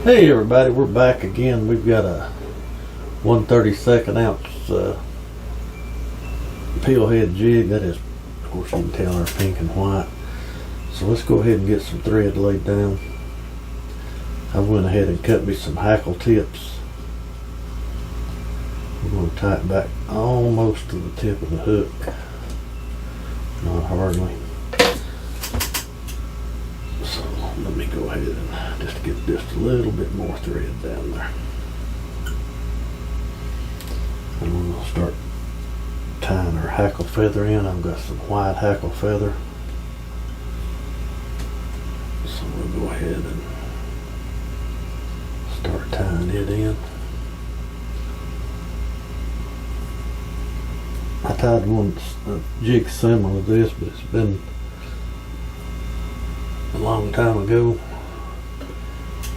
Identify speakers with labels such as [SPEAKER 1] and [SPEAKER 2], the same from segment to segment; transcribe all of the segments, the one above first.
[SPEAKER 1] Hey everybody, we're back again. We've got a 1/32 ounce peel head jig. That is, of course, you can tell they're pink and white. So let's go ahead and get some thread laid down. I went ahead and cut me some hackle tips. We're going to tie it back almost to the tip of the hook. Not hardly. So let me go ahead and just get just a little bit more thread down there. And we're going to start tying our hackle feather in. I've got some white hackle feather. So we'll go ahead and start tying it in. I tied a jig similar to this, but it's been a long time ago.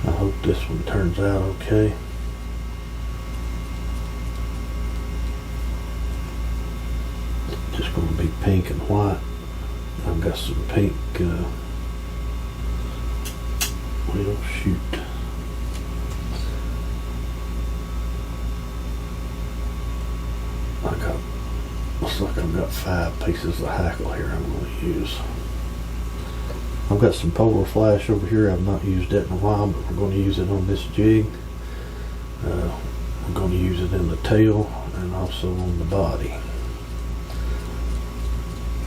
[SPEAKER 1] I hope this one turns out okay. It's just going to be pink and white. I've got some pink, well, shoot. Looks like I've got 5 pieces of hackle here I'm going to use. I've got some polar flash over here. I've not used that in a while, but we're going to use it on this jig. We're going to use it in the tail and also on the body.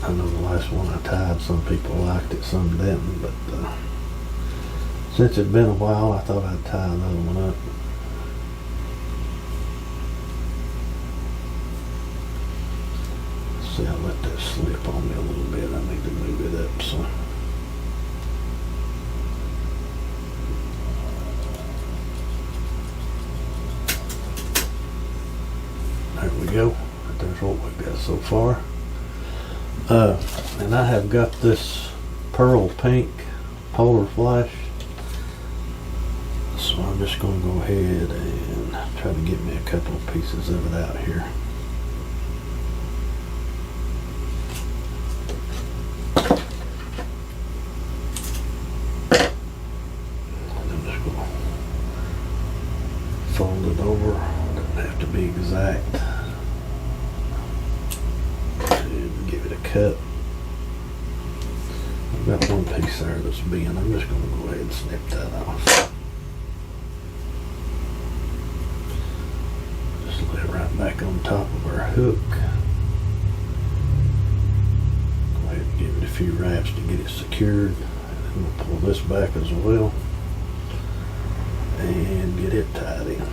[SPEAKER 1] I know the last one I tied, some people liked it, some didn't, but since it's been a while, I thought I'd tie another one up. See, I let that slip on me a little bit. I need to move it up some. There we go. There's what we've got so far. And I have got this pearl pink polar flash. So I'm just going to go ahead and try to get me a couple of pieces of it out here. Fold it over, doesn't have to be exact, and give it a cut. I've got one piece there that's bent. I'm just going to go ahead and snip that off. Just lay it right back on top of our hook. Go ahead and give it a few wraps to get it secured, and then we'll pull this back as well and get it tied in.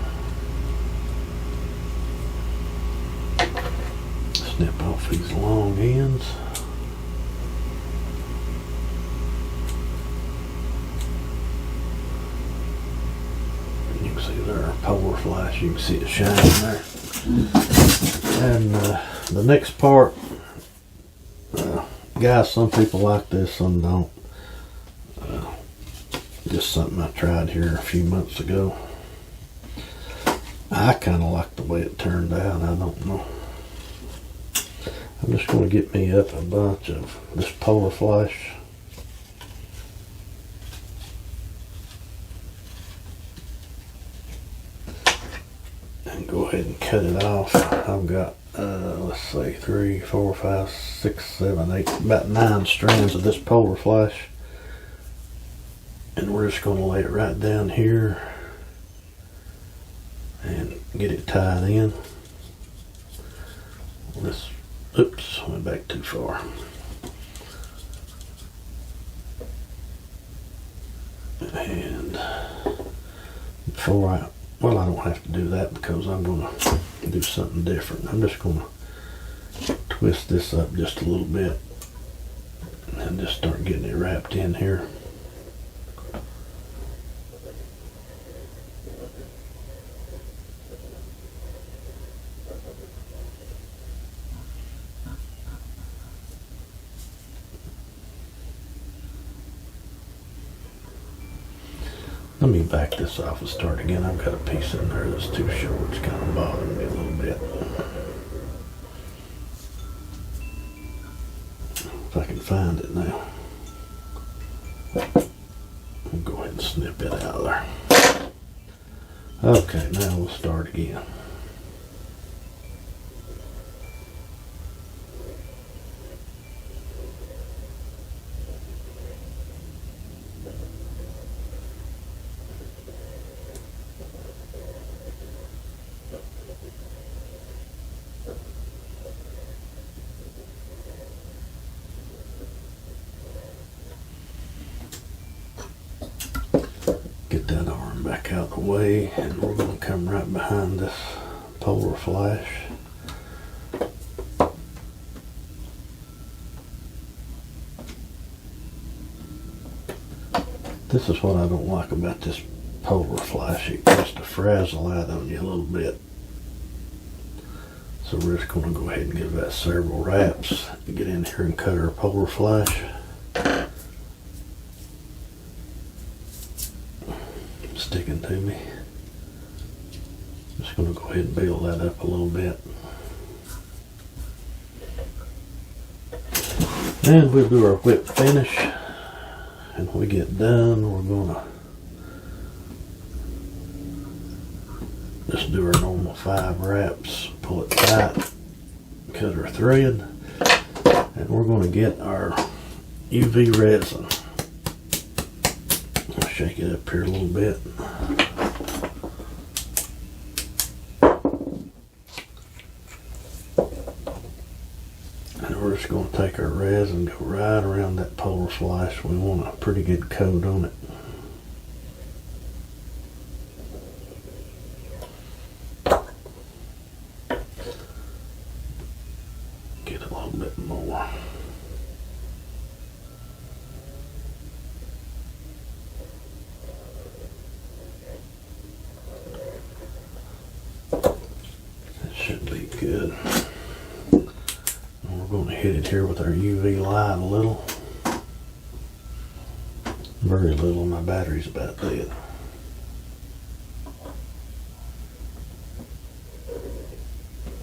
[SPEAKER 1] Snip off these long ends. And you can see there our polar flash, you can see it shining there. And the next part, guys, some people like this, some don't. Just something I tried here a few months ago. I kind of like the way it turned out. I don't know. I'm just going to get me up a bunch of this polar flash. And go ahead and cut it off. I've got, let's say 3, 4, 5, 6, 7, 8, about 9 strands of this polar flash. And we're just going to lay it right down here and get it tied in. This, oops, went back too far. And before I don't have to do that because I'm going to do something different. I'm just going to twist this up just a little bit and just start getting it wrapped in here. Let me back this off and start again. I've got a piece in there that's too short. It's kind of bothering me a little bit. If I can find it now. I'll go ahead and snip it out of there. Okay, now we'll start again. Get that arm back out of the way, and we're going to come right behind this polar flash. This is what I don't like about this polar flash. It gets to frazzle out on you a little bit. So we're just going to go ahead and give that several wraps to get in here and cut our polar flash. Sticking to me. Just going to go ahead and build that up a little bit. And we'll do our whip finish. And when we get done, we're going to just do our normal 5 wraps, pull it tight, cut our thread, and we're going to get our UV resin. I'll shake it up here a little bit. And we're just going to take our resin and go right around that polar flash. We want a pretty good coat on it. Get a little bit more. That should be good. We're going to hit it here with our UV light a little. Very little, my battery's about dead.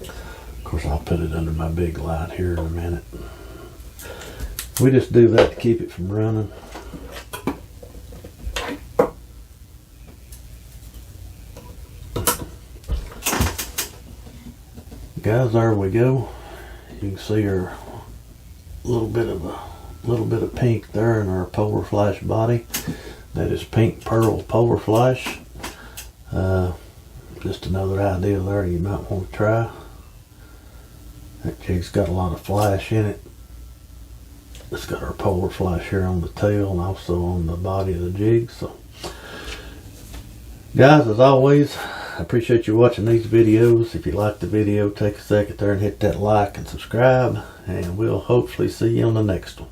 [SPEAKER 1] Of course, I'll put it under my big light here in a minute. We just do that to keep it from running. Guys, there we go. You can see our little bit of pink there in our polar flash body. That is pink pearl polar flash. Just another idea there you might want to try. That jig's got a lot of flash in it. It's got our polar flash here on the tail and also on the body of the jig. So, guys, as always, I appreciate you watching these videos. If you like the video, take a second there and hit that like and subscribe, and we'll hopefully see you on the next one.